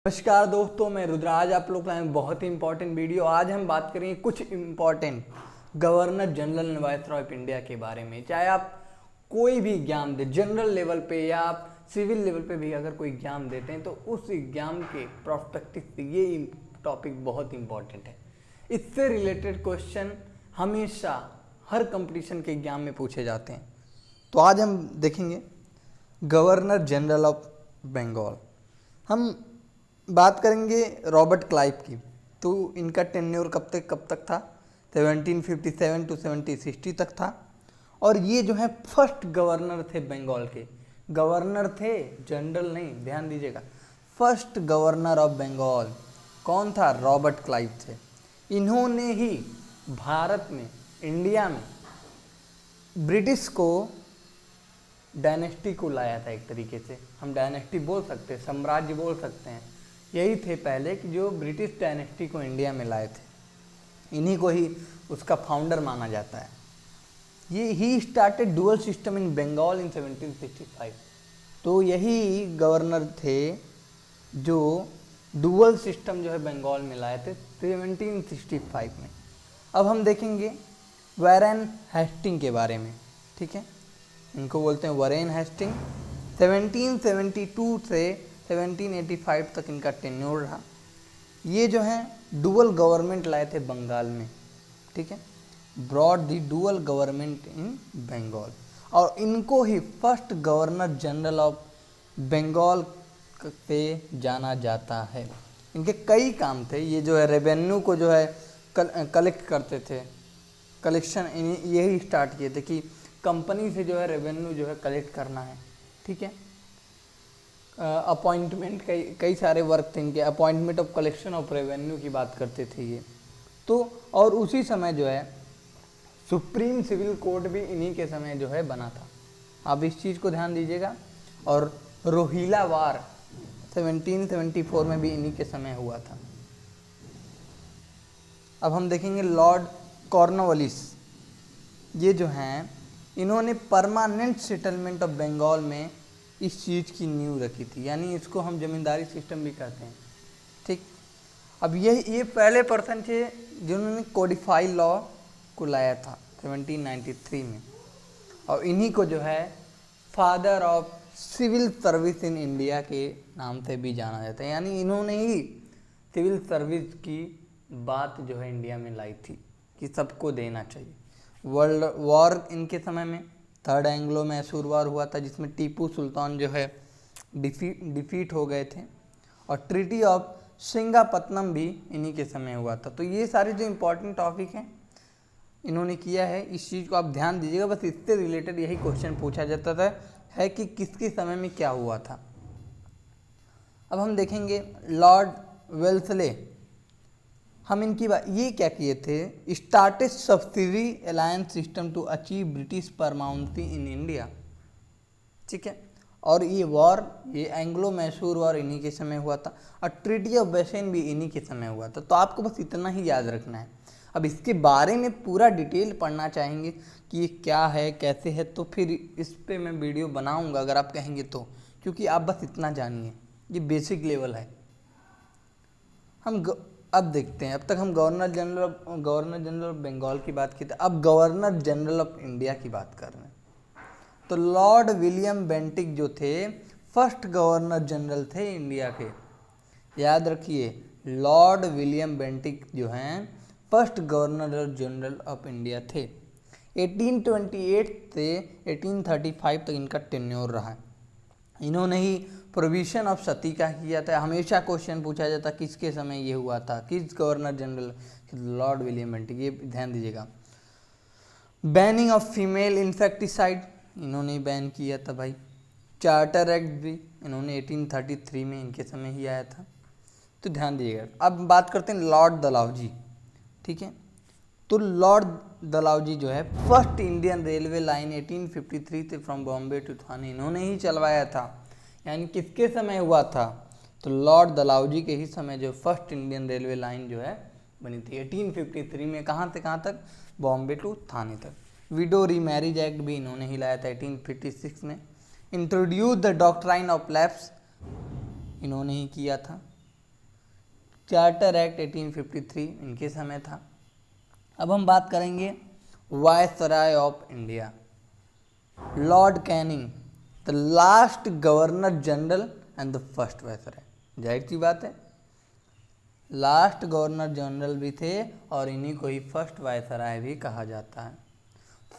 नमस्कार दोस्तों, मैं रुद्राज आप लोग लाए बहुत ही इंपॉर्टेंट वीडियो। आज हम बात करेंगे कुछ important governor general and viceroy of India के बारे में। चाहे आप कोई भी एग्जाम दे जनरल लेवल पे या आप सिविल लेवल पे भी अगर कोई एग्जाम देते हैं तो उस एग्जाम के प्रोस्पेक्टिव से ये टॉपिक बहुत इंपॉर्टेंट है। इससे रिलेटेड क्वेश्चन हमेशा हर कंपटीशन के एग्जाम में पूछे जाते हैं। तो आज हम देखेंगे गवर्नर जनरल ऑफ बंगाल। हम बात करेंगे रॉबर्ट क्लाइव की। तो इनका टेन्योर कब तक था? 1757 टू 1760 तक था। और ये जो है फर्स्ट गवर्नर थे बंगाल के। गवर्नर थे, जनरल नहीं, ध्यान दीजिएगा। फर्स्ट गवर्नर ऑफ बंगाल कौन था? रॉबर्ट क्लाइव थे। इन्होंने ही भारत में, इंडिया में ब्रिटिश को डायनेस्टी को लाया था। एक तरीके से हम डायनेस्टी बोल सकते हैं, साम्राज्य बोल सकते हैं। यही थे पहले कि जो ब्रिटिश डायनेस्टी को इंडिया में लाए थे। इन्हीं को ही उसका फाउंडर माना जाता है। ये he started dual system in Bengal in 1765। तो यही गवर्नर थे जो डुअल सिस्टम जो है बंगाल में लाए थे 1765 में। अब हम देखेंगे वॉरेन हेस्टिंग के बारे में। ठीक है, इनको बोलते हैं वॉरेन हेस्टिंग। 1772 से 1785 तक इनका टेन्योर रहा। ये जो है डुअल गवर्नमेंट लाए थे बंगाल में। ठीक है, brought the dual government in Bengal. और इनको ही first governor general of Bengal पे जाना जाता है। इनके कई काम थे। ये जो है रेवेन्यू को जो है कलेक्ट करते थे। कलेक्शन यही स्टार्ट किए थे कि कंपनी से जो है रेवेन्यू जो है कलेक्ट करना है। ठीक है, अपॉइंटमेंट कई सारे वर्क थे इनके। Appointment of collection of revenue की बात करते थे ये तो। और उसी समय जो है सुप्रीम सिविल कोड भी इन्हीं के समय जो है बना था। आप इस चीज़ को ध्यान दीजिएगा। और रोहिला वार 1774 में भी इन्हीं के समय हुआ था। अब हम देखेंगे लॉर्ड कॉर्नवालिस। ये जो हैं इन्होंने परमानेंट सेटलमेंट ऑफ बंगाल में इस चीज़ की नींव रखी थी। यानी इसको हम जमींदारी सिस्टम भी कहते हैं। ठीक, अब ये पहले पर्सन थे जिन्होंने कोडिफाई लॉ को लाया था 1793 में। और इन्हीं को जो है father of civil service in India के नाम से भी जाना जाता है। यानी इन्होंने ही सिविल सर्विस की बात जो है इंडिया में लाई थी कि सबको देना चाहिए। वर्ल्ड वॉर इनके समय में थर्ड एंग्लो मैसूर वॉर हुआ था, जिसमें टीपू सुल्तान जो है डिफीट हो गए थे। और ट्रीटी ऑफ श्रीरंगपट्टनम भी इन्हीं के समय हुआ था। तो ये सारे जो इम्पोर्टेंट टॉपिक हैं इन्होंने किया है। इस चीज़ को आप ध्यान दीजिएगा। बस इससे रिलेटेड यही क्वेश्चन पूछा जाता था है कि किसके समय में क्या हुआ था। अब हम देखेंगे लॉर्ड वेल्सले। हम इनकी बात, ये क्या किए थे? Started subsidy alliance system to achieve British permanency in India. ठीक है, और ये वॉर, ये एंग्लो मैसूर वॉर इन्हीं के समय हुआ था। और ट्रीटी ऑफ बेसेन भी इन्हीं के समय हुआ था। तो आपको बस इतना ही याद रखना है। अब इसके बारे में पूरा डिटेल पढ़ना चाहेंगे कि ये क्या है, कैसे है, तो फिर इस पर मैं वीडियो बनाऊँगा अगर आप कहेंगे तो। क्योंकि आप बस इतना जानिए, ये बेसिक लेवल है। हम अब देखते हैं। अब तक हम गवर्नर जनरल ऑफ बंगाल की बात की थी। अब गवर्नर जनरल ऑफ इंडिया की बात कर रहे हैं। तो लॉर्ड विलियम बेंटिक जो थे फर्स्ट गवर्नर जनरल थे इंडिया के। याद रखिए, लॉर्ड विलियम बेंटिक जो हैं first governor general of India थे। 1828 से 1835 तक इनका टेन्योर रहा। इन्होंने ही प्रोविजन ऑफ सती का किया था। हमेशा क्वेश्चन पूछा जाता किसके समय ये हुआ था, किस governor general? Lord William Bentinck. ये ध्यान दीजिएगा। बैनिंग ऑफ फीमेल इंसेक्टिसाइड इन्होंने बैन किया था भाई। चार्टर एक्ट भी इन्होंने 1833 में इनके समय ही आया था। तो ध्यान दीजिएगा। अब बात करते हैं लॉर्ड डलहौजी। ठीक है, तो लॉर्ड डलहौजी जो है फर्स्ट इंडियन रेलवे लाइन 1853 से फ्रॉम बॉम्बे टू थाने इन्होंने ही चलवाया था। यानी किसके समय हुआ था? तो लॉर्ड डलहौजी के ही समय जो फर्स्ट इंडियन रेलवे लाइन जो है बनी थी 1853 में। कहाँ से कहाँ तक? बॉम्बे टू थाने तक। विडो रीमैरिज एक्ट भी इन्होंने ही लाया था 1856 में। Introduce the doctrine of lapse इन्होंने ही किया था। चार्टर एक्ट 1853 इनके समय था। अब हम बात करेंगे viceroy of India, Lord Canning, the last governor general and the first viceroy. जाहिर सी बात है, लास्ट गवर्नर जनरल भी थे और इन्हीं को ही फर्स्ट वायसराय भी कहा जाता है।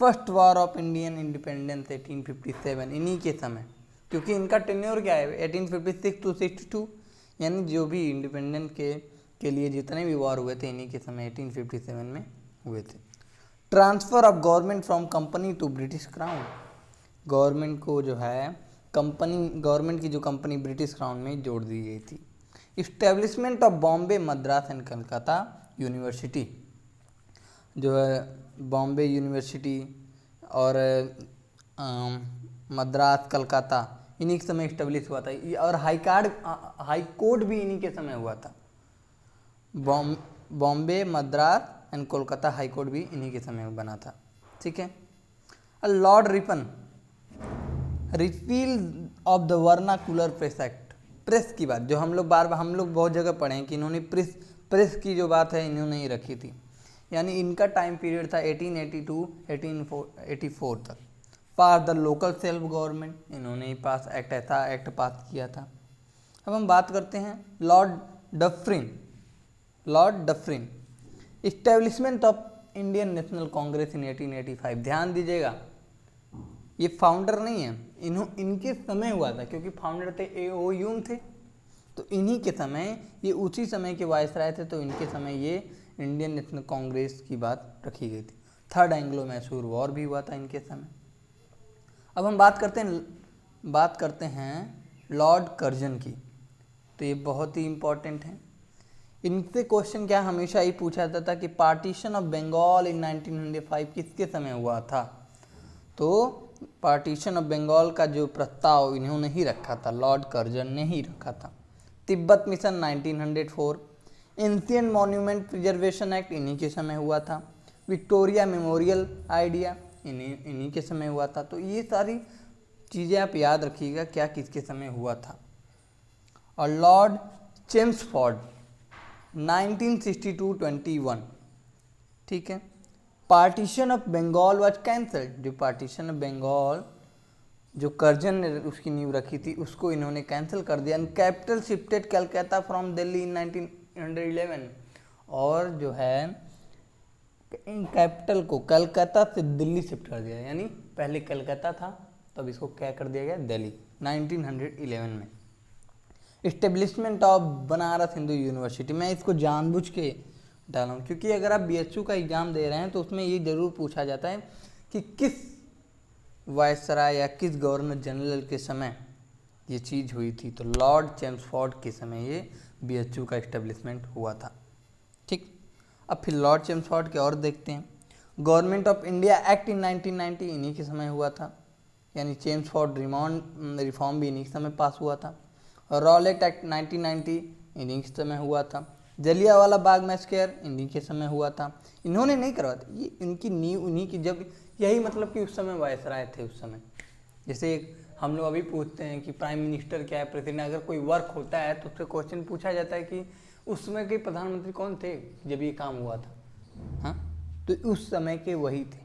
First war of Indian independence 1857 इन्हीं के समय, क्योंकि इनका टेन्योर क्या है 1856 टू 62, यानी जो भी इंडिपेंडेंस के लिए जितने भी वॉर हुए थे इन्हीं के समय 1857 में हुए थे। Transfer of government from company to British crown, government को जो है गवर्नमेंट की जो कंपनी ब्रिटिश क्राउन में जोड़ दी गई थी। Establishment of Bombay, Madras and Calcutta university, जो है बॉम्बे यूनिवर्सिटी और मद्रास, कलकत्ता इन्हीं के समय इस्टेब्लिश हुआ था। और हाई कोर्ट भी इन्हीं के समय हुआ था। Bombay, Madras and Kolkata high court भी इन्हीं के समय में बना था। ठीक है। Lord Ripon, repeal of the vernacular press act, press की बात जो हम लोग बहुत जगह पढ़े हैं कि इन्होंने प्रेस की जो बात है इन्होंने ही रखी थी, यानी इनका टाइम पीरियड था 1882 1884 तक। For the local self government, इन्होंने ही ऐसा एक्ट पास किया था। अब हम बात करते हैं Lord Dufferin, establishment of Indian National Congress in 1885। ध्यान दीजिएगा, ये फाउंडर नहीं है, इनके समय हुआ था, क्योंकि फाउंडर थे ए.ओ. ह्यूम थे, तो इन्हीं के समय, ये उसी समय के वायसराय थे, तो इनके समय ये इंडियन नेशनल कांग्रेस की बात रखी गई थी। थर्ड एंग्लो मैसूर वॉर भी हुआ था इनके समय। अब हम बात करते हैं लॉर्ड कर्जन की, तो ये बहुत ही इम्पोर्टेंट है। इनसे क्वेश्चन क्या हमेशा ही पूछा जाता था कि पार्टीशन ऑफ बंगाल इन 1905 किसके समय हुआ था, तो पार्टीशन ऑफ बंगाल का जो प्रस्ताव इन्होंने ही रखा था, लॉर्ड कर्जन ने ही रखा था। Tibet mission 1904, ancient monument preservation act इन्हीं के समय हुआ था। विक्टोरिया मेमोरियल आइडिया इन्हीं के समय हुआ था। तो ये सारी चीज़ें आप याद रखिएगा क्या किसके समय हुआ था। और लॉर्ड चेम्सफोर्ड 1962-21, ठीक है। Partition of Bengal was cancelled, जो पार्टीशन ऑफ बंगाल जो कर्जन ने उसकी नींव रखी थी उसको इन्होंने कैंसिल कर दिया। Capital shifted Calcutta from Delhi in 1911, और जो है कैपिटल को कलकत्ता से दिल्ली शिफ्ट कर दिया, यानी पहले कलकत्ता था तब इसको क्या कर दिया गया, दिल्ली 1911 में। Establishment of Banaras Hindu university, मैं इसको जानबूझ के डाला हूँ क्योंकि अगर आप बीएचयू का एग्ज़ाम दे रहे हैं तो उसमें ये ज़रूर पूछा जाता है कि किस वायसराय या किस गवर्नर जनरल के समय ये चीज़ हुई थी, तो लॉर्ड चेम्सफोर्ड के समय ये बीएचयू का इस्टेब्लिशमेंट हुआ था। ठीक, अब फिर लॉर्ड चेम्सफोर्ड के और देखते हैं। Government of India act in 1990 इन्हीं के समय हुआ था, यानी चेम्सफोर्ड रिफॉर्म भी इन्हीं के समय पास हुआ था। और रॉलेट एक्ट 1990 इन्हीं के समय हुआ था। जलियांवाला बाग मैसेकर इन्हीं के समय हुआ था। इन्होंने नहीं करवाया था, ये इनकी नींव उन्हीं की, जब यही मतलब कि उस समय वायसराय थे उस समय। जैसे हम लोग अभी पूछते हैं कि प्राइम मिनिस्टर क्या है, प्रेसिडेंट, अगर कोई वर्क होता है तो उससे क्वेश्चन पूछा जाता है कि उस समय के प्रधानमंत्री कौन थे जब ये काम हुआ था। हाँ, तो उस समय के वही थे।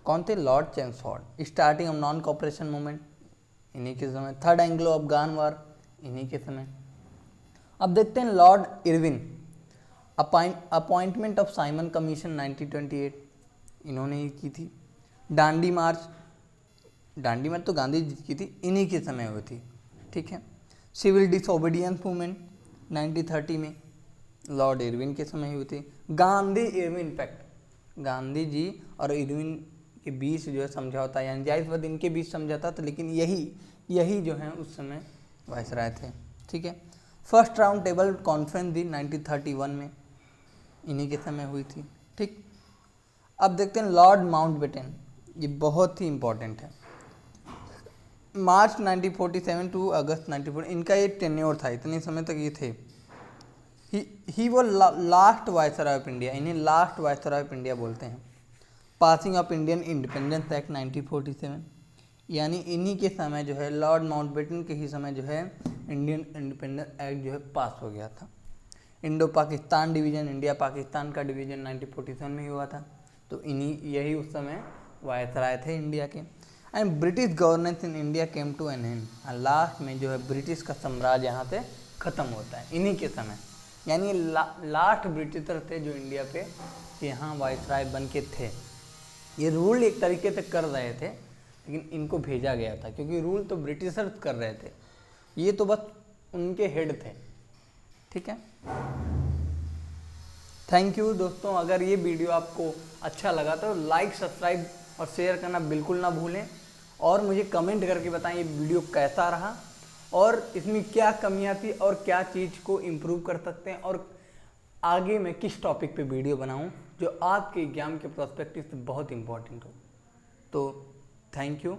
कौन थे? Lord Chelmsford. Starting of non cooperation movement इन्हीं के समय। थर्ड एंग्लो अफगान वार इन्हीं के समय। अब देखते हैं Lord Irwin, appointment of Simon commission 1928 इन्होंने ही की थी। दांडी मार्च तो गांधी जी की थी, इन्हीं के समय हुई थी। ठीक है। सिविल डिसओबीडियंस मूवमेंट 1930 में लॉर्ड इरविन के समय हुई थी। गांधी इरविन पैक्ट, गांधी जी और इरविन के बीच जो है समझौता, यानी जाहिर बात इनके बीच समझौता था, लेकिन यही जो है उस समय वायसराय थे। ठीक है। फर्स्ट राउंड टेबल कॉन्फ्रेंस भी 1931 में इन्हीं के समय हुई थी। ठीक। अब देखते हैं लॉर्ड माउंटबेटन, ये बहुत ही इंपॉर्टेंट है। मार्च 1947 टू अगस्त 1940 इनका ये टेन्योर था, इतने समय तक ये थे। ही वो लास्ट वायसराय ऑफ इंडिया, इन्हें लास्ट वायसराय ऑफ इंडिया बोलते हैं। Passing of Indian independence act 1947, यानी इन्हीं के समय जो है लॉर्ड माउंटबेटन के ही समय जो है इंडियन इंडिपेंडेंस एक्ट जो है पास हो गया था। Indo Pakistan division, India Pakistan का डिवीज़न 1947 में ही हुआ था। तो यही उस समय वायसराय थे इंडिया के। And British governance in India came to an end, last में जो है ब्रिटिश का साम्राज्य यहाँ से ख़त्म होता है इन्हीं के समय। यानी लास्ट ब्रिटिशर थे जो इंडिया पे यहाँ वायसराय बन के थे। ये रूल एक तरीके से कर रहे थे, लेकिन इनको भेजा गया था क्योंकि रूल तो ब्रिटिशर्स कर रहे थे, ये तो बस उनके हेड थे। ठीक है, थैंक यू दोस्तों। अगर ये वीडियो आपको अच्छा लगा तो लाइक, सब्सक्राइब और शेयर करना बिल्कुल ना भूलें, और मुझे कमेंट करके बताएं ये वीडियो कैसा रहा और इसमें क्या कमियां थी और क्या चीज़ को इम्प्रूव कर सकते हैं, और आगे मैं किस टॉपिक पे वीडियो बनाऊं जो आपके एग्जाम के प्रोस्पेक्टिव से बहुत इम्पोर्टेंट हो। तो थैंक यू।